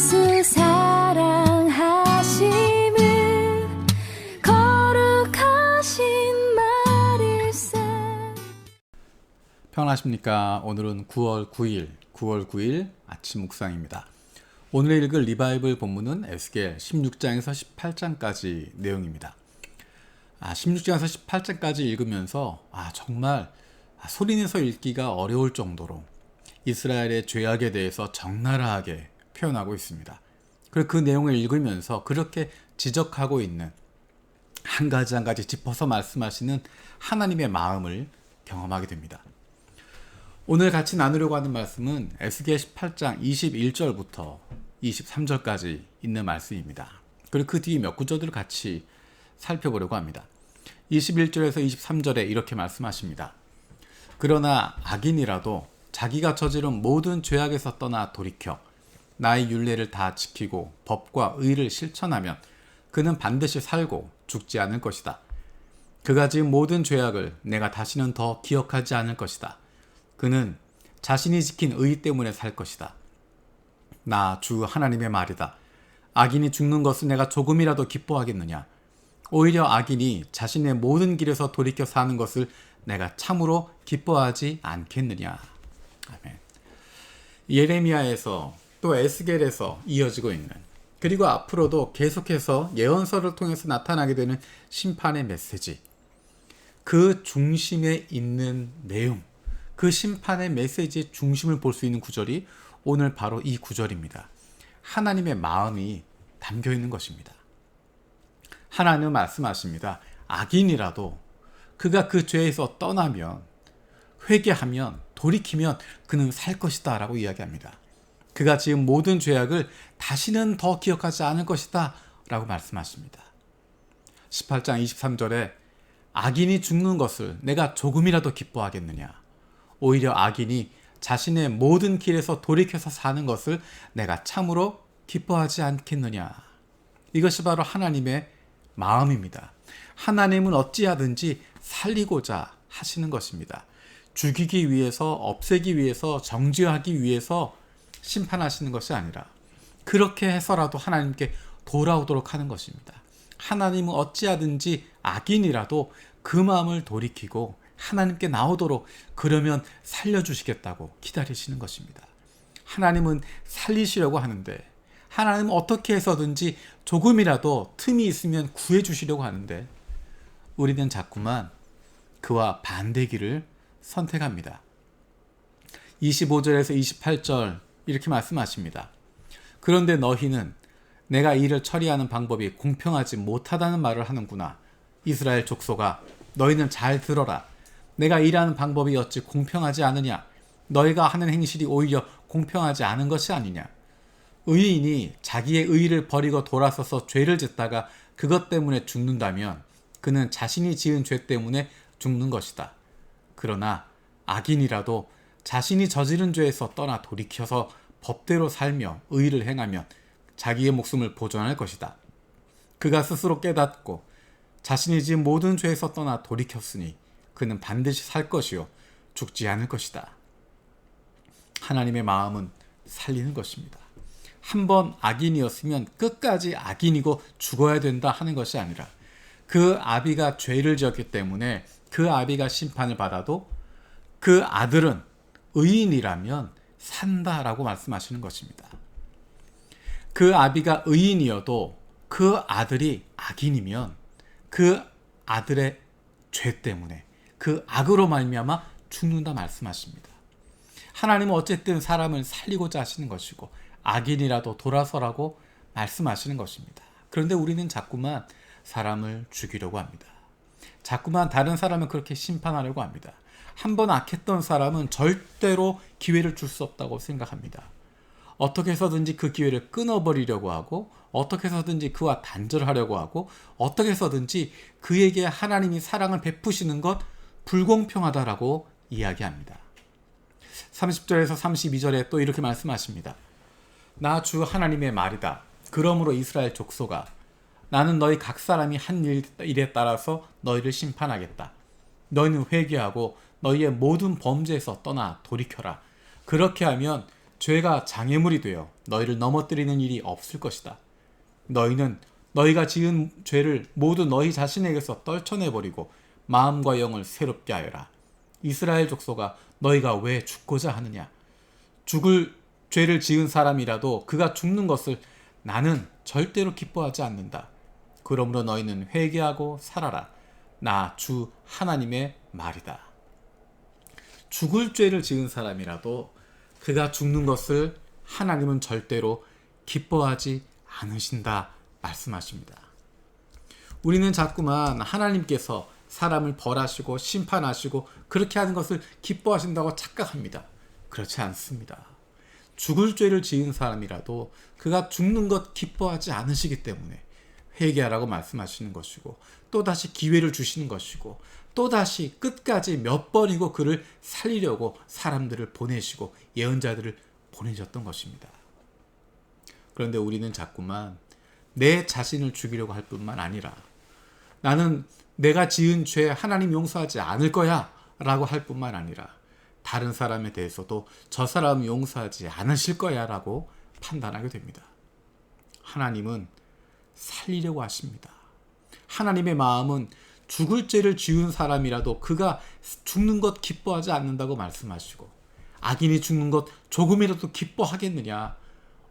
예수 사랑하심을 거룩하신 말일세. 평안하십니까? 오늘은 9월 9일 아침 묵상입니다. 오늘 읽을 리바이블 본문은 에스겔 16장에서 18장까지 내용입니다. 16장에서 18장까지 읽으면서 정말 소리내서 읽기가 어려울 정도로 이스라엘의 죄악에 대해서 적나라하게 표현하고 있습니다. 그리고 그 내용을 읽으면서 그렇게 지적하고 있는 한 가지 한 가지 짚어서 말씀하시는 하나님의 마음을 경험하게 됩니다. 오늘 같이 나누려고 하는 말씀은 에스겔 18장 21절부터 23절까지 있는 말씀입니다. 그리고 그 뒤 몇 구절들을 같이 살펴보려고 합니다. 21절에서 23절에 이렇게 말씀하십니다. 그러나 악인이라도 자기가 저지른 모든 죄악에서 떠나 돌이켜 나의 율례를 다 지키고 법과 의를 실천하면 그는 반드시 살고 죽지 않을 것이다. 그가 지은 모든 죄악을 내가 다시는 더 기억하지 않을 것이다. 그는 자신이 지킨 의 때문에 살 것이다. 나 주 하나님의 말이다. 악인이 죽는 것을 내가 조금이라도 기뻐하겠느냐? 오히려 악인이 자신의 모든 길에서 돌이켜 사는 것을 내가 참으로 기뻐하지 않겠느냐? 아멘. 예레미야에서 또 에스겔에서 이어지고 있는, 그리고 앞으로도 계속해서 예언서를 통해서 나타나게 되는 심판의 메시지, 그 중심에 있는 내용, 그 심판의 메시지의 중심을 볼 수 있는 구절이 오늘 바로 이 구절입니다. 하나님의 마음이 담겨 있는 것입니다. 하나님은 말씀하십니다. 악인이라도 그가 그 죄에서 떠나면, 회개하면, 돌이키면 그는 살 것이다 라고 이야기합니다. 그가 지은 모든 죄악을 다시는 더 기억하지 않을 것이다 라고 말씀하십니다. 18장 23절에 악인이 죽는 것을 내가 조금이라도 기뻐하겠느냐? 오히려 악인이 자신의 모든 길에서 돌이켜서 사는 것을 내가 참으로 기뻐하지 않겠느냐? 이것이 바로 하나님의 마음입니다. 하나님은 어찌하든지 살리고자 하시는 것입니다. 죽이기 위해서, 없애기 위해서, 정죄하기 위해서 심판하시는 것이 아니라 그렇게 해서라도 하나님께 돌아오도록 하는 것입니다. 하나님은 어찌하든지 악인이라도 그 마음을 돌이키고 하나님께 나오도록, 그러면 살려주시겠다고 기다리시는 것입니다. 하나님은 살리시려고 하는데, 하나님은 어떻게 해서든지 조금이라도 틈이 있으면 구해주시려고 하는데, 우리는 자꾸만 그와 반대길을 선택합니다. 25절에서 28절 이렇게 말씀하십니다. 그런데 너희는 내가 이를 처리하는 방법이 공평하지 못하다는 말을 하는구나. 이스라엘 족속아, 너희는 잘 들어라. 내가 일하는 방법이 어찌 공평하지 않으냐? 너희가 하는 행실이 오히려 공평하지 않은 것이 아니냐? 의인이 자기의 의를 버리고 돌아서서 죄를 짓다가 그것 때문에 죽는다면 그는 자신이 지은 죄 때문에 죽는 것이다. 그러나 악인이라도 자신이 저지른 죄에서 떠나 돌이켜서 법대로 살며 의를 행하면 자기의 목숨을 보존할 것이다. 그가 스스로 깨닫고 자신이 지은 모든 죄에서 떠나 돌이켰으니 그는 반드시 살 것이요 죽지 않을 것이다. 하나님의 마음은 살리는 것입니다. 한번 악인이었으면 끝까지 악인이고 죽어야 된다 하는 것이 아니라, 그 아비가 죄를 지었기 때문에 그 아비가 심판을 받아도 그 아들은 의인이라면 산다라고 말씀하시는 것입니다. 그 아비가 의인이어도 그 아들이 악인이면 그 아들의 죄 때문에, 그 악으로 말미암아 죽는다 말씀하십니다. 하나님은 어쨌든 사람을 살리고자 하시는 것이고 악인이라도 돌아서라고 말씀하시는 것입니다. 그런데 우리는 자꾸만 사람을 죽이려고 합니다. 자꾸만 다른 사람을 그렇게 심판하려고 합니다. 한번 악했던 사람은 절대로 기회를 줄 수 없다고 생각합니다. 어떻게 해서든지 그 기회를 끊어버리려고 하고, 어떻게 해서든지 그와 단절하려고 하고, 어떻게 해서든지 그에게 하나님이 사랑을 베푸시는 것 불공평하다라고 이야기합니다. 30절에서 32절에 또 이렇게 말씀하십니다. 나 주 하나님의 말이다. 그러므로 이스라엘 족속아, 나는 너희 각 사람이 한 일에 따라서 너희를 심판하겠다. 너희는 회개하고 너희의 모든 범죄에서 떠나 돌이켜라. 그렇게 하면 죄가 장애물이 되어 너희를 넘어뜨리는 일이 없을 것이다. 너희는 너희가 지은 죄를 모두 너희 자신에게서 떨쳐내버리고 마음과 영을 새롭게 하여라. 이스라엘 족속아, 너희가 왜 죽고자 하느냐? 죽을 죄를 지은 사람이라도 그가 죽는 것을 나는 절대로 기뻐하지 않는다. 그러므로 너희는 회개하고 살아라. 나 주 하나님의 말이다. 죽을 죄를 지은 사람이라도 그가 죽는 것을 하나님은 절대로 기뻐하지 않으신다 말씀하십니다. 우리는 자꾸만 하나님께서 사람을 벌하시고 심판하시고 그렇게 하는 것을 기뻐하신다고 착각합니다. 그렇지 않습니다. 죽을 죄를 지은 사람이라도 그가 죽는 것 기뻐하지 않으시기 때문에 회개하라고 말씀하시는 것이고, 또다시 기회를 주시는 것이고, 또다시 끝까지 몇 번이고 그를 살리려고 사람들을 보내시고 예언자들을 보내셨던 것입니다. 그런데 우리는 자꾸만 내 자신을 죽이려고 할 뿐만 아니라, 나는 내가 지은 죄 하나님 용서하지 않을 거야 라고 할 뿐만 아니라, 다른 사람에 대해서도 저 사람 용서하지 않으실 거야 라고 판단하게 됩니다. 하나님은 살리려고 하십니다. 하나님의 마음은 죽을 죄를 지은 사람이라도 그가 죽는 것 기뻐하지 않는다고 말씀하시고, 악인이 죽는 것 조금이라도 기뻐하겠느냐?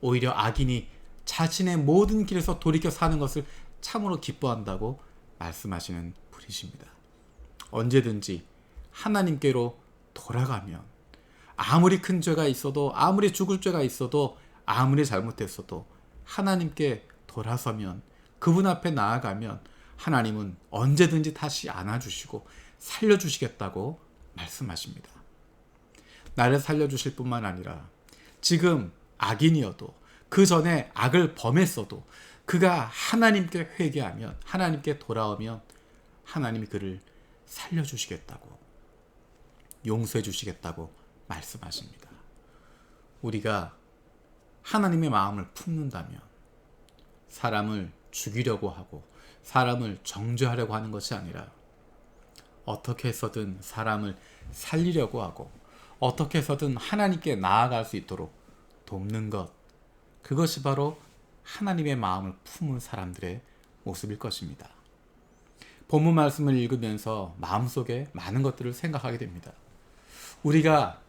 오히려 악인이 자신의 모든 길에서 돌이켜 사는 것을 참으로 기뻐한다고 말씀하시는 분이십니다. 언제든지 하나님께로 돌아가면, 아무리 큰 죄가 있어도, 아무리 죽을 죄가 있어도, 아무리 잘못했어도 하나님께 돌아서면, 그분 앞에 나아가면 하나님은 언제든지 다시 안아주시고 살려주시겠다고 말씀하십니다. 나를 살려주실 뿐만 아니라, 지금 악인이어도, 그 전에 악을 범했어도 그가 하나님께 회개하면, 하나님께 돌아오면 하나님이 그를 살려주시겠다고, 용서해 주시겠다고 말씀하십니다. 우리가 하나님의 마음을 품는다면 사람을 죽이려고 하고 사람을 정죄하려고 하는 것이 아니라, 어떻게 해서든 사람을 살리려고 하고 어떻게 해서든 하나님께 나아갈 수 있도록 돕는 것, 그것이 바로 하나님의 마음을 품은 사람들의 모습일 것입니다. 본문 말씀을 읽으면서 마음속에 많은 것들을 생각하게 됩니다. 우리가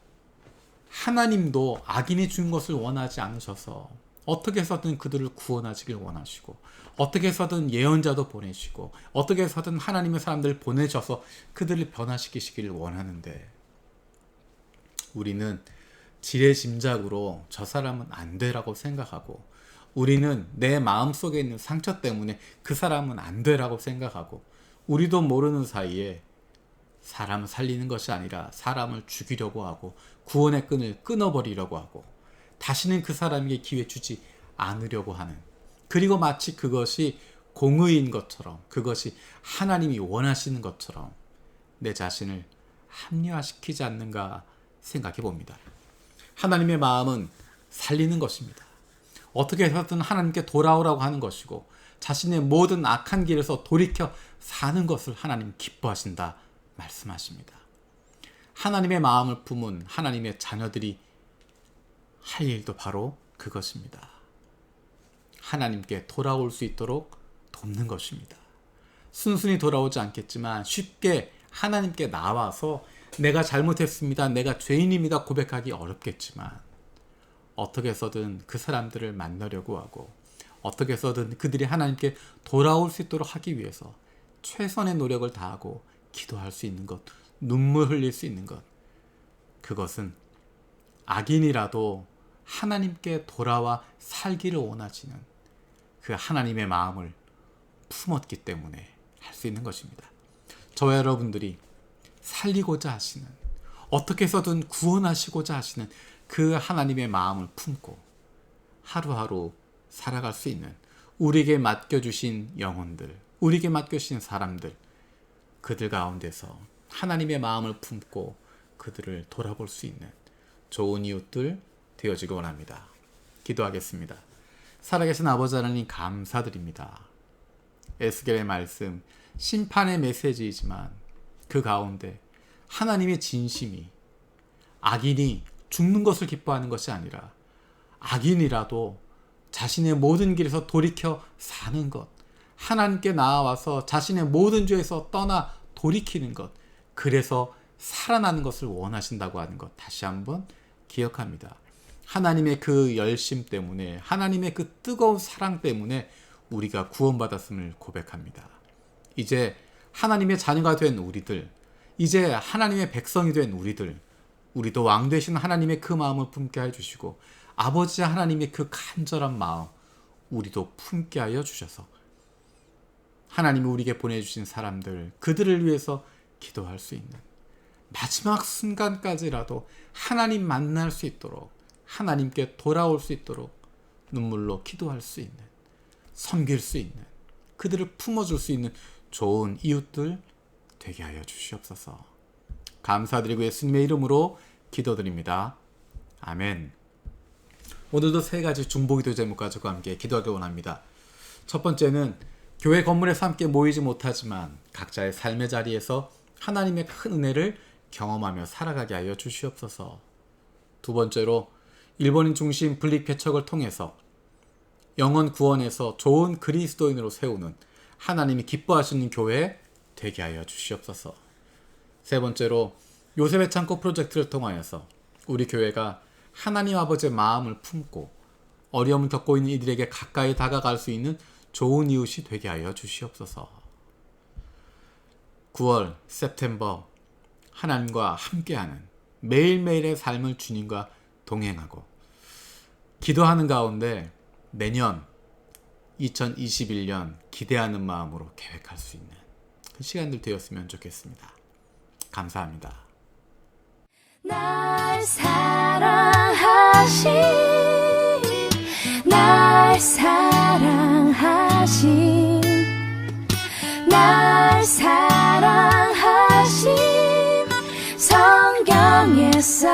하나님도 악인이 죽는 것을 원하지 않으셔서 어떻게 해서든 그들을 구원하시길 원하시고, 어떻게 해서든 예언자도 보내시고, 어떻게 해서든 하나님의 사람들을 보내셔서 그들을 변화시키시기를 원하는데, 우리는 지레짐작으로 저 사람은 안 되라고 생각하고, 우리는 내 마음속에 있는 상처 때문에 그 사람은 안 되라고 생각하고, 우리도 모르는 사이에 사람을 살리는 것이 아니라 사람을 죽이려고 하고 구원의 끈을 끊어버리려고 하고 다시는 그 사람에게 기회 주지 않으려고 하는, 그리고 마치 그것이 공의인 것처럼, 그것이 하나님이 원하시는 것처럼 내 자신을 합리화시키지 않는가 생각해 봅니다. 하나님의 마음은 살리는 것입니다. 어떻게 해서든 하나님께 돌아오라고 하는 것이고, 자신의 모든 악한 길에서 돌이켜 사는 것을 하나님 기뻐하신다 말씀하십니다. 하나님의 마음을 품은 하나님의 자녀들이 할 일도 바로 그것입니다. 하나님께 돌아올 수 있도록 돕는 것입니다. 순순히 돌아오지 않겠지만 쉽게 하나님께 나와서 내가 잘못했습니다, 내가 죄인입니다 고백하기 어렵겠지만, 어떻게 해서든 그 사람들을 만나려고 하고, 어떻게 해서든 그들이 하나님께 돌아올 수 있도록 하기 위해서 최선의 노력을 다하고 기도할 수 있는 것, 눈물 흘릴 수 있는 것, 그것은 악인이라도 하나님께 돌아와 살기를 원하시는 그 하나님의 마음을 품었기 때문에 할 수 있는 것입니다. 저와 여러분들이 살리고자 하시는, 어떻게 해서든 구원하시고자 하시는 그 하나님의 마음을 품고 하루하루 살아갈 수 있는, 우리에게 맡겨주신 영혼들, 우리에게 맡겨주신 사람들, 그들 가운데서 하나님의 마음을 품고 그들을 돌아볼 수 있는 좋은 이웃들 되어지기 원합니다. 기도하겠습니다. 살아계신 아버지 하나님, 감사드립니다. 에스겔의 말씀, 심판의 메시지이지만 그 가운데 하나님의 진심이, 악인이 죽는 것을 기뻐하는 것이 아니라 악인이라도 자신의 모든 길에서 돌이켜 사는 것, 하나님께 나아와서 자신의 모든 죄에서 떠나 돌이키는 것, 그래서 살아나는 것을 원하신다고 하는 것 다시 한번 기억합니다. 하나님의 그 열심 때문에, 하나님의 그 뜨거운 사랑 때문에 우리가 구원받았음을 고백합니다. 이제 하나님의 자녀가 된 우리들, 이제 하나님의 백성이 된 우리들, 우리도 왕 되신 하나님의 그 마음을 품게 해주시고 아버지 하나님의 그 간절한 마음 우리도 품게 하여 주셔서 하나님이 우리에게 보내주신 사람들, 그들을 위해서 기도할 수 있는 마지막 순간까지라도 하나님 만날 수 있도록, 하나님께 돌아올 수 있도록 눈물로 기도할 수 있는, 섬길 수 있는, 그들을 품어줄 수 있는 좋은 이웃들 되게 하여 주시옵소서. 감사드리고 예수님의 이름으로 기도드립니다. 아멘. 오늘도 세 가지 중보기도 제목 가지고 함께 기도하기 원합니다. 첫 번째는 교회 건물에서 함께 모이지 못하지만 각자의 삶의 자리에서 하나님의 큰 은혜를 경험하며 살아가게 하여 주시옵소서. 두 번째로 일본인 중심 분립 개척을 통해서 영혼 구원에서 좋은 그리스도인으로 세우는 하나님이 기뻐하시는 교회 되게 하여 주시옵소서. 세 번째로 요셉의 창고 프로젝트를 통하여서 우리 교회가 하나님 아버지의 마음을 품고 어려움을 겪고 있는 이들에게 가까이 다가갈 수 있는 좋은 이웃이 되게 하여 주시옵소서. 9월 september 하나님과 함께하는 매일매일의 삶을 주님과 동행하고 기도하는 가운데 내년 2021년 기대하는 마음으로 계획할 수 있는 그 시간들 되었으면 좋겠습니다. 감사합니다. 날 사랑하신 날 사랑하신 날 사랑하신 성경에서